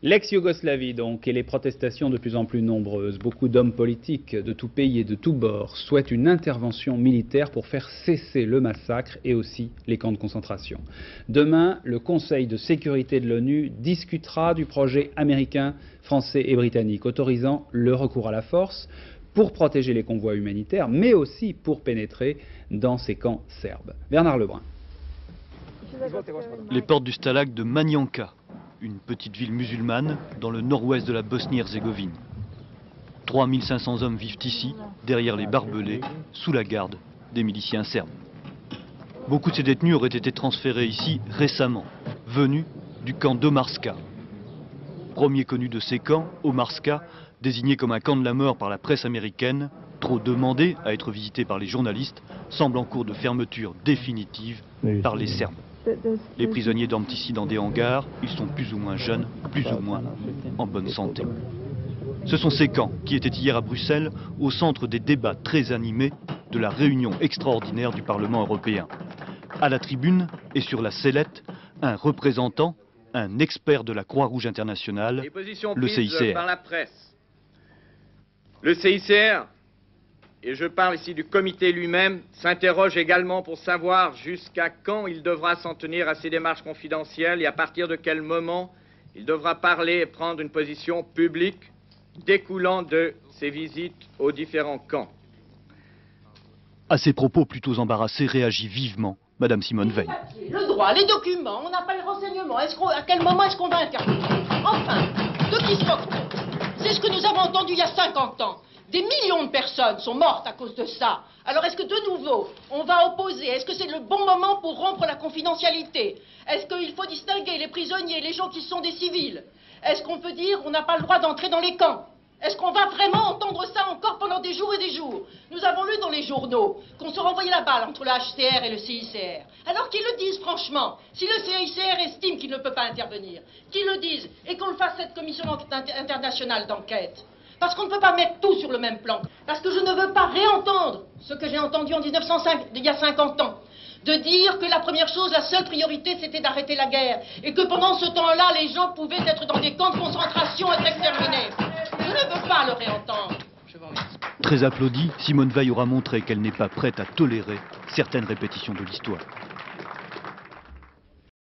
L'ex-Yougoslavie donc, et les protestations de plus en plus nombreuses. Beaucoup d'hommes politiques de tout pays et de tous bords souhaitent une intervention militaire pour faire cesser le massacre et aussi les camps de concentration. Demain, le Conseil de sécurité de l'ONU discutera du projet américain, français et britannique autorisant le recours à la force pour protéger les convois humanitaires, mais aussi pour pénétrer dans ces camps serbes. Bernard Lebrun. Les portes du stalag de Manianka, une petite ville musulmane dans le nord-ouest de la Bosnie-Herzégovine. 3500 hommes vivent ici, derrière les barbelés, sous la garde des miliciens serbes. Beaucoup de ces détenus auraient été transférés ici récemment, venus du camp d'Omarska. Premier connu de ces camps, Omarska, désigné comme un camp de la mort par la presse américaine, trop demandé à être visité par les journalistes, semble en cours de fermeture définitive par les Serbes. Les prisonniers dorment ici dans des hangars, ils sont plus ou moins jeunes, plus ou moins en bonne santé. Ce sont ces camps qui étaient hier à Bruxelles au centre des débats très animés de la réunion extraordinaire du Parlement européen. À la tribune et sur la sellette, un représentant, un expert de la Croix-Rouge internationale, le CICR. Par la presse. Le CICR, et je parle ici du comité lui-même, s'interroge également pour savoir jusqu'à quand il devra s'en tenir à ces démarches confidentielles et à partir de quel moment il devra parler et prendre une position publique découlant de ses visites aux différents camps. À ces propos plutôt embarrassés réagit vivement Madame Simone Veil. Le droit, les documents, on n'a pas les renseignements. À quel moment est-ce qu'on va intervenir? Enfin, de qui se moque-t-on? C'est ce que nous avons entendu il y a 50 ans. Des millions de personnes sont mortes à cause de ça. Alors est-ce que de nouveau, on va opposer? Est-ce que c'est le bon moment pour rompre la confidentialité? Est-ce qu'il faut distinguer les prisonniers et les gens qui sont des civils? Est-ce qu'on peut dire qu'on n'a pas le droit d'entrer dans les camps? Est-ce qu'on va vraiment entendre ça encore pendant des jours et des jours? Nous avons lu dans les journaux qu'on se renvoyait la balle entre le HCR et le CICR. Alors qu'ils le disent franchement. Si le CICR estime qu'il ne peut pas intervenir, qu'ils le disent et qu'on le fasse cette commission internationale d'enquête. Parce qu'on ne peut pas mettre tout sur le même plan. Parce que je ne veux pas réentendre ce que j'ai entendu en 1905, il y a 50 ans. De dire que la première chose, la seule priorité, c'était d'arrêter la guerre. Et que pendant ce temps-là, les gens pouvaient être dans des camps de concentration, être exterminés. Je ne veux pas le réentendre. Je vous remercie. Très applaudie, Simone Veil aura montré qu'elle n'est pas prête à tolérer certaines répétitions de l'histoire.